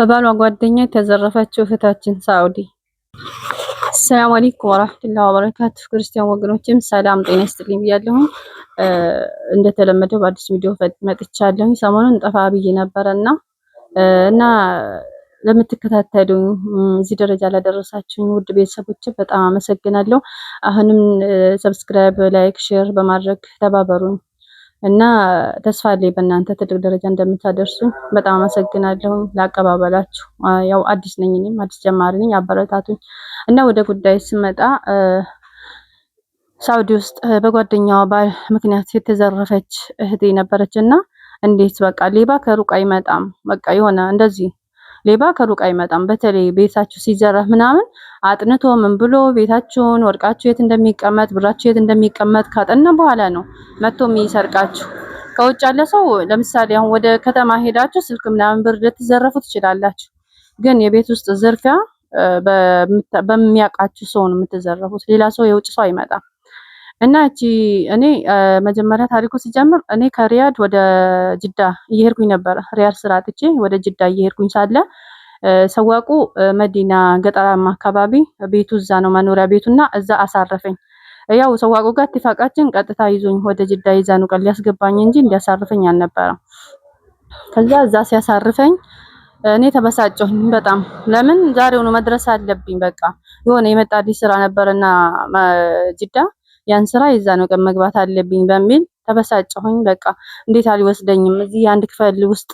በባሏ ጓደኛ የተዘረፈችው እህታችን ሳኡዲ። ሰላም አለይኩም ወራህመቱላሂ ወበረካቱ። ክርስቲያን ወገኖችም ሰላም ጤና ይስጥልኝ ብያለሁ። እንደተለመደው በአዲስ ቪዲዮ መጥቻለሁ። ሰሞኑን ጠፋ ብዬ ነበረና እና ለምትከታተሉኝ እዚህ ደረጃ ላደረሳችሁኝ ውድ ቤተሰቦች በጣም አመሰግናለሁ። አሁንም ሰብስክራይብ፣ ላይክ፣ ሼር በማድረግ ተባበሩኝ እና ተስፋ አለኝ በእናንተ ትልቅ ደረጃ እንደምታደርሱ በጣም አመሰግናለሁ ለአቀባበላችሁ። ያው አዲስ ነኝ፣ እኔም አዲስ ጀማሪ ነኝ፣ አበረታቱኝ እና ወደ ጉዳይ ስመጣ ሳውዲ ውስጥ በጓደኛዋ ባል ምክንያት የተዘረፈች እህቴ ነበረች እና እንዴት በቃ ሌባ ከሩቅ አይመጣም። በቃ የሆነ እንደዚህ ሌባ ከሩቅ አይመጣም። በተለይ ቤታችሁ ሲዘረፍ ምናምን አጥንቶ ምን ብሎ ቤታችሁን ወርቃችሁ የት እንደሚቀመጥ ብራችሁ የት እንደሚቀመጥ ካጠና በኋላ ነው መጥቶ የሚሰርቃችሁ። ከውጭ ያለ ሰው ለምሳሌ አሁን ወደ ከተማ ሄዳችሁ ስልክ ምናምን ብር ልትዘረፉ ትችላላችሁ። ግን የቤት ውስጥ ዝርፊያ በሚያውቃችሁ ሰው ነው የምትዘረፉት። ሌላ ሰው የውጭ ሰው አይመጣም። እና እኔ መጀመሪያ ታሪኩ ሲጀምር እኔ ከሪያድ ወደ ጅዳ እየሄድኩኝ ነበር። ሪያድ ስራ አጥቼ ወደ ጅዳ እየሄድኩኝ ሳለ ሰዋቁ መዲና ገጠራማ አካባቢ ቤቱ እዛ ነው መኖሪያ ቤቱና እዛ አሳረፈኝ። ያው ሰዋቁ ጋር ትፋቃችን ቀጥታ ይዞኝ ወደ ጅዳ ይዛኑ ቀን ሊያስገባኝ እንጂ እንዲያሳርፈኝ አልነበረም። ከዛ እዛ ሲያሳርፈኝ እኔ ተበሳጨሁኝ በጣም። ለምን ዛሬውኑ መድረስ አለብኝ። በቃ የሆነ የመጣልኝ ስራ ነበርና ጅዳ ያን ስራ ይዛኑ ቀን መግባት አለብኝ በሚል ተበሳጨሁኝ። በቃ እንዴት አልወስደኝም? እዚህ አንድ ክፍል ውስጥ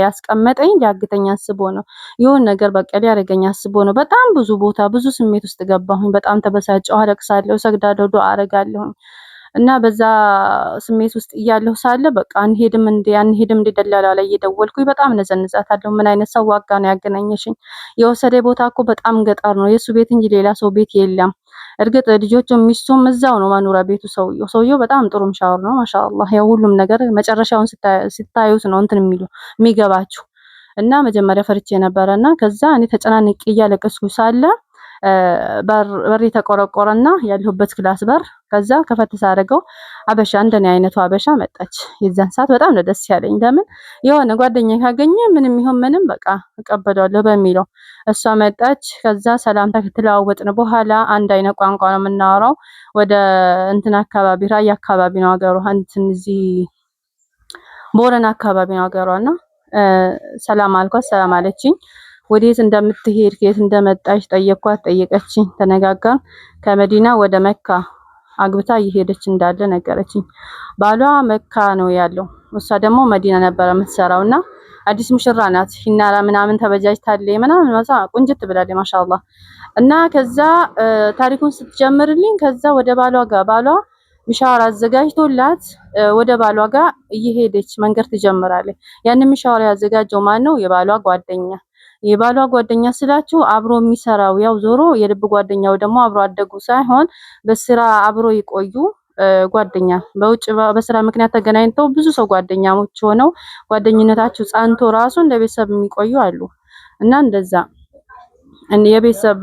ያስቀመጠኝ ሊያግተኝ አስቦ ነው። የሆነ ነገር በቃ ሊያደርገኝ አስቦ ነው። በጣም ብዙ ቦታ ብዙ ስሜት ውስጥ ገባሁኝ። በጣም ተበሳጨሁ፣ አለቅሳለሁ፣ ሰግዳለሁ፣ ዱአ አረጋለሁኝ እና በዛ ስሜት ውስጥ እያለሁ ሳለ በቃ አንሄድም እንደ ደላላ ላይ እየደወልኩኝ በጣም ነዘንዛታለሁ። ምን አይነት ሰው ዋጋ ነው ያገናኘሽኝ? የወሰደ ቦታ እኮ በጣም ገጠር ነው፣ የሱ ቤት እንጂ ሌላ ሰው ቤት የለም። እርግጥ ልጆቹም ሚስቱም እዛው ነው መኖሪያ ቤቱ። ሰውየው በጣም ጥሩ ምሻወር ነው ማሻአላህ። ያው ሁሉም ነገር መጨረሻውን ስታዩት ነው እንትን የሚገባችሁ። እና መጀመሪያ ፈርቼ ነበረና ከዛ እኔ ተጨናንቄ እያለቀስኩ ሳለ በር ተቆረቆረና ያለሁበት ክላስ በር ከዛ ከፈት ሳደርገው አበሻ እንደኔ አይነቱ አበሻ መጣች። የዛን ሰዓት በጣም ነው ደስ ያለኝ። ለምን የሆነ ጓደኛ ካገኘ ምንም ይሁን ምንም በቃ እቀበላለሁ በሚለው እሷ መጣች። ከዛ ሰላምታ ከተለዋወጥን በኋላ አንድ አይነት ቋንቋ ነው የምናወራው። ወደ እንትን አካባቢ ራያ አካባቢ ነው ሀገሯ፣ እንትን እዚህ ቦረና አካባቢ ነው ሀገሯና ሰላም አልኳት፣ ሰላም አለችኝ። ወዴት እንደምትሄድ ከየት እንደመጣች ጠየኳት፣ ጠየቀችኝ፣ ተነጋጋን። ከመዲና ወደ መካ አግብታ እየሄደች እንዳለ ነገረችኝ። ባሏ መካ ነው ያለው፣ እሷ ደግሞ መዲና ነበረ የምትሰራውና አዲስ ሙሽራ ናት። ሂናራ ምናምን ተበጃጅታለች ምናምን ማሳ ቁንጅት ብላለች ማሻአላህ። እና ከዛ ታሪኩን ስትጀምርልኝ ከዛ ወደ ባሏ ጋር ባሏ ሚሻወር አዘጋጅቶላት ወደ ባሏ ጋር እየሄደች መንገድ ትጀምራለች። ያን ሚሻወር ያዘጋጀው ማን ነው? የባሏ ጓደኛ። የባሏ ጓደኛ ስላችሁ አብሮ የሚሰራው ያው ዞሮ የልብ ጓደኛው ደግሞ አብሮ አደጉ ሳይሆን በስራ አብሮ ይቆዩ ጓደኛ። በውጭ በስራ ምክንያት ተገናኝተው ብዙ ሰው ጓደኛሞች ሆነው ጓደኝነታቸው ጸንቶ ራሱ እንደ ቤተሰብ የሚቆዩ አሉ። እና እንደዛ የቤተሰብ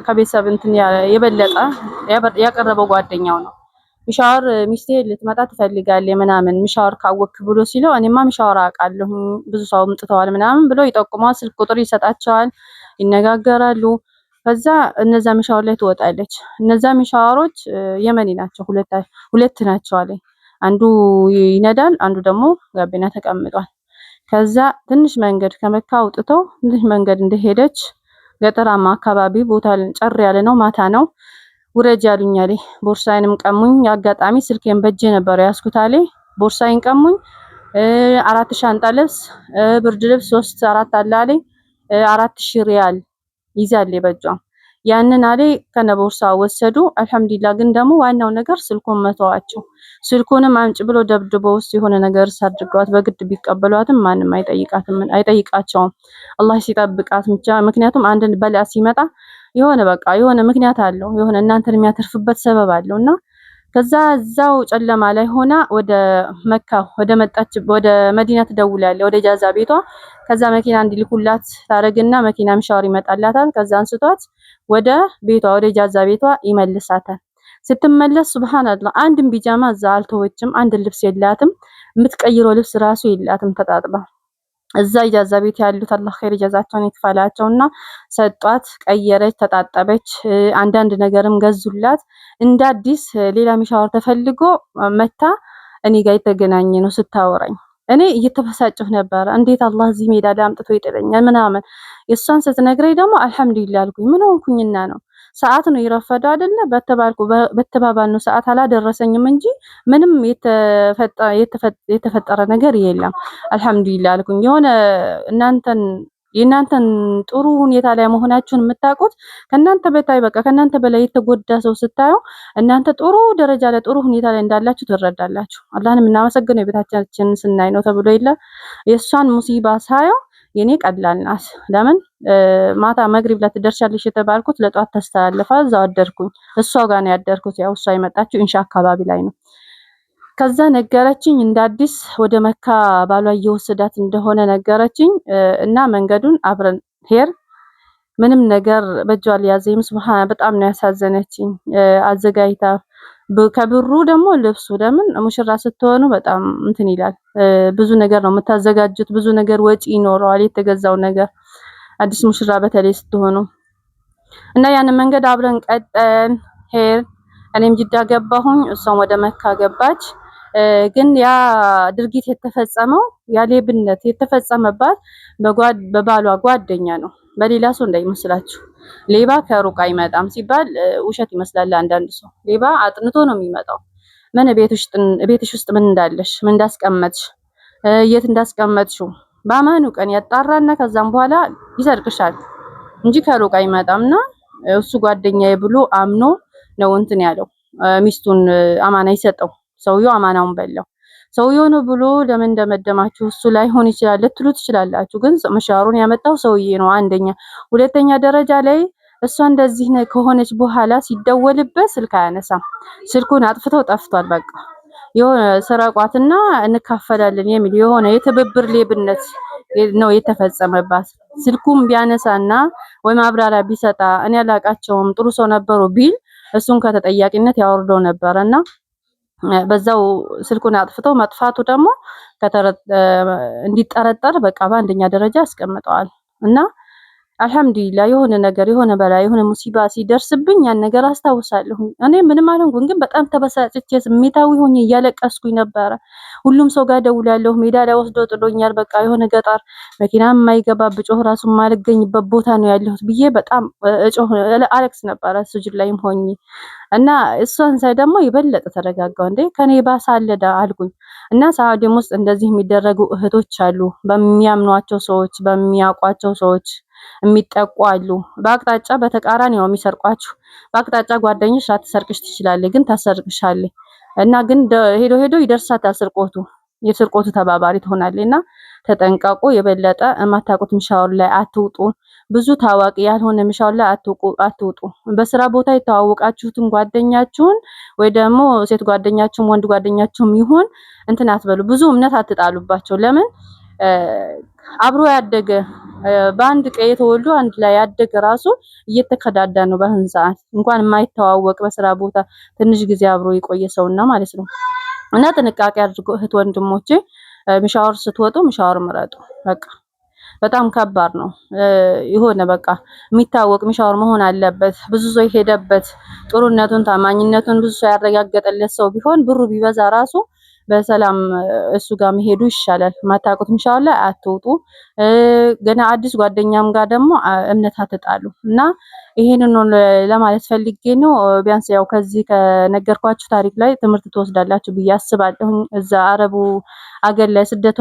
ከቤተሰብ እንትን የበለጠ ያቀረበው ጓደኛው ነው። ሚሻወር ሚስቴ ልትመጣ ትፈልጋለች ምናምን ሚሻወር ካወክ ብሎ ሲለው እኔማ ሚሻወር አውቃለሁ ብዙ ሰው አምጥተዋል ምናምን ብሎ ይጠቁማል። ስልክ ቁጥር ይሰጣቸዋል፣ ይነጋገራሉ። ከዛ እነዛ ሚሻወር ላይ ትወጣለች። እነዛ ሚሻወሮች የመኒ ናቸው፣ ሁለት ናቸው አለ። አንዱ ይነዳል፣ አንዱ ደግሞ ጋቢና ተቀምጧል። ከዛ ትንሽ መንገድ ከመካ አውጥተው ትንሽ መንገድ እንደሄደች ገጠራማ አካባቢ ቦታ ጨር ያለ ነው፣ ማታ ነው። ውረጅ ያሉኝ አለ። ቦርሳዬንም ቀሙኝ። አጋጣሚ ስልኬን በእጄ ነበር ያስኩት አለ። ቦርሳዬን ቀሙኝ። 4 ሻንጣ ልብስ፣ ብርድ ልብስ 3 4 አለ አለ። 4000 ሪያል ይዛል በእጇ። ያንን አለ ከነቦርሳው ወሰዱ። አልሐምዱሊላህ። ግን ደግሞ ዋናው ነገር ስልኩን መተዋቸው። ስልኩንም አምጭ ብሎ ደብድበው ውስጥ የሆነ ነገር ሳድርገዋት በግድ ቢቀበሏትም ማንም አይጠይቃቸውም። አላህ ሲጠብቃት ብቻ። ምክንያቱም አንድን በላ ሲመጣ የሆነ በቃ የሆነ ምክንያት አለው፣ የሆነ እናንተን የሚያተርፍበት ሰበብ አለውና ከዛ እዛው ጨለማ ላይ ሆና ወደ መካ ወደ መዲና ትደውላለች፣ ወደ ጃዛ ቤቷ። ከዛ መኪና እንዲልኩላት ታረግና መኪና ምሻወር ይመጣላታል። ከዛ አንስቷት ወደ ቤቷ ወደ ጃዛ ቤቷ ይመልሳታል። ስትመለስ ሱብሃንአላህ አንድም ቢጃማ እዛ አልተወችም። አንድ ልብስ የላትም፣ የምትቀይረው ልብስ ራሱ የላትም ተጣጥባ። እዛ ኢጃዛ ቤት ያሉት አላህ ኸይር ጀዛቸውን ይክፈላቸውና ሰጧት፣ ቀየረች፣ ተጣጠበች፣ አንዳንድ ነገርም ገዙላት። እንደ አዲስ ሌላ ሚሻወር ተፈልጎ መታ እኔ ጋር የተገናኘ ነው ስታወራኝ። እኔ እየተበሳጨሁ ነበረ። እንዴት አላህ እዚህ ሜዳ ላይ አምጥቶ ይጥለኛል ምናምን። የእሷን ስትነግረኝ ደግሞ አልሐምዱሊላህ አልኩኝ። ምን ሆንኩኝና ነው? ሰዓት ነው የረፈደው አይደለ? በተባባልነው ሰዓት አላደረሰኝም እንጂ ምንም የተፈጠረ ነገር የለም። አልሐምዱሊላህ አልኩኝ። የሆነ የእናንተን ጥሩ ሁኔታ ላይ መሆናችሁን የምታውቁት ከእናንተ በታይ በቃ ከእናንተ በላይ የተጎዳ ሰው ስታዩ እናንተ ጥሩ ደረጃ ላይ ጥሩ ሁኔታ ላይ እንዳላችሁ ትረዳላችሁ። አላህንም እናመሰግነው የቤታችንን ስናይ ነው ተብሎ የለ። የእሷን ሙሲባ ሳየው የኔ ቀላል ናት። ለምን ማታ መግሪብ ላይ ትደርሻለሽ የተባልኩት ለጧት ተስተላለፈ። እዛው አደርኩኝ። እሷ ጋር ነው ያደርኩት። ያው እሷ የመጣችው ኢንሻ አካባቢ ላይ ነው። ከዛ ነገረችኝ። እንደ አዲስ ወደ መካ ባሏ እየወሰዳት እንደሆነ ነገረችኝ እና መንገዱን አብረን ሄር ምንም ነገር በእጇ ሊያዘኝ ሱብሃን በጣም ነው ያሳዘነችኝ። አዘጋጅታ ከብሩ ደግሞ ልብሱ ለምን ሙሽራ ስትሆኑ በጣም እንትን ይላል። ብዙ ነገር ነው የምታዘጋጁት። ብዙ ነገር ወጪ ይኖረዋል የተገዛው ነገር አዲስ ሙሽራ በተለይ ስትሆኑ እና ያንን መንገድ አብረን ቀጠን ሄር እኔም ጅዳ ገባሁኝ፣ እሷም ወደ መካ ገባች። ግን ያ ድርጊት የተፈጸመው ያ ሌብነት የተፈጸመባት በባሏ ጓደኛ ነው፣ በሌላ ሰው እንዳይመስላችሁ። ሌባ ከሩቅ አይመጣም ሲባል ውሸት ይመስላል አንዳንድ ሰው። ሌባ አጥንቶ ነው የሚመጣው። ምን ቤትሽ ውስጥ ምን እንዳለሽ፣ ምን እንዳስቀመጥሽ፣ የት እንዳስቀመጥሽው በአማኑ ቀን ያጣራና ከዛም በኋላ ይሰርቅሻል እንጂ ከሩቅ አይመጣምና እሱ ጓደኛዬ ብሎ አምኖ ነው እንትን ያለው ሚስቱን አማና ይሰጠው። ሰውየው አማናውን በላው። ሰውየው ነው ብሎ ለምን እንደመደማችሁ እሱ ላይ ሆን ይችላል ልትሉ ትችላላችሁ። ግን መሻሩን ያመጣው ሰውዬ ነው አንደኛ። ሁለተኛ ደረጃ ላይ እሷ እንደዚህ ከሆነች በኋላ ሲደወልበት ስልክ አያነሳም። ስልኩን አጥፍተው ጠፍቷል። በቃ የሆነ ስረቋትና እንካፈላለን የሚል የሆነ የትብብር ሌብነት ነው የተፈጸመባት። ስልኩም ቢያነሳና ወይ ማብራሪያ ቢሰጣ እኔ አላቃቸውም ጥሩ ሰው ነበሩ ቢል እሱን ከተጠያቂነት ያወርደው ነበርና በዛው ስልኩን አጥፍተው መጥፋቱ ደግሞ እንዲጠረጠር በቃ በአንደኛ ደረጃ አስቀምጠዋል። እና አልሐምዱሊላህ የሆነ ነገር የሆነ በላይ የሆነ ሙሲባ ሲደርስብኝ ያን ነገር አስታውሳለሁ። እኔ ምንም አልሆንኩም፣ ግን በጣም ተበሳጭቼ ስሜታዊ ሆኜ እያለቀስኩኝ ነበረ። ሁሉም ሰው ጋር ደውላለሁ። ሜዳ ላይ ወስዶ ጥሎኛል። በቃ የሆነ ገጠር መኪና የማይገባ ብጮህ ራሱ የማልገኝበት ቦታ ነው ያለሁት ብዬ በጣም አለቅስ ነበረ ሱጁድ ላይም ሆኜ እና እሷን ሳይ ደግሞ የበለጠ ተረጋጋው። እንዴ ከኔ ባሳለዳ አልኩኝ። እና ሳውዲም ውስጥ እንደዚህ የሚደረጉ እህቶች አሉ። በሚያምኗቸው ሰዎች በሚያውቋቸው ሰዎች የሚጠቁ አሉ። በአቅጣጫ በተቃራኒ ነው የሚሰርቋችሁ። በአቅጣጫ ጓደኞች ላትሰርቅሽ ትችላለች፣ ግን ታሰርቅሻለች። እና ግን ሄዶ ሄዶ ይደርሳታል ስርቆቱ። የስርቆቱ ተባባሪ ትሆናለች። እና ተጠንቀቁ። የበለጠ የማታውቁት ምሻወር ላይ አትውጡ። ብዙ ታዋቂ ያልሆነ ምሻወር ላይ አትውጡ። በስራ ቦታ የተዋወቃችሁትን ጓደኛችሁን ወይ ደግሞ ሴት ጓደኛችሁም ወንድ ጓደኛችሁም ይሁን እንትን አትበሉ። ብዙ እምነት አትጣሉባቸው። ለምን አብሮ ያደገ በአንድ ቀይ ተወልዶ አንድ ላይ ያደገ ራሱ እየተከዳዳ ነው በአሁን ሰዓት። እንኳን የማይተዋወቅ በስራ ቦታ ትንሽ ጊዜ አብሮ የቆየ ሰውና ማለት ነው። እና ጥንቃቄ አድርጎ እህት ወንድሞቼ፣ ምሻወር ስትወጡ ምሻወር ምረጡ። በቃ በጣም ከባድ ነው። የሆነ በቃ የሚታወቅ ምሻወር መሆን አለበት። ብዙ ሰው የሄደበት ጥሩነቱን ታማኝነቱን ብዙ ሰው ያረጋገጠለት ሰው ቢሆን ብሩ ቢበዛ ራሱ በሰላም እሱ ጋር መሄዱ ይሻላል። ማታውቁት ምሻወር ላይ አትውጡ። ገና አዲስ ጓደኛም ጋር ደግሞ እምነት አትጣሉ። እና ይሄንን ለማለት ፈልጌ ነው። ቢያንስ ያው ከዚህ ከነገርኳችሁ ታሪክ ላይ ትምህርት ትወስዳላችሁ ብዬ አስባለሁ። እዛ አረቡ አገር ላይ ስደቷ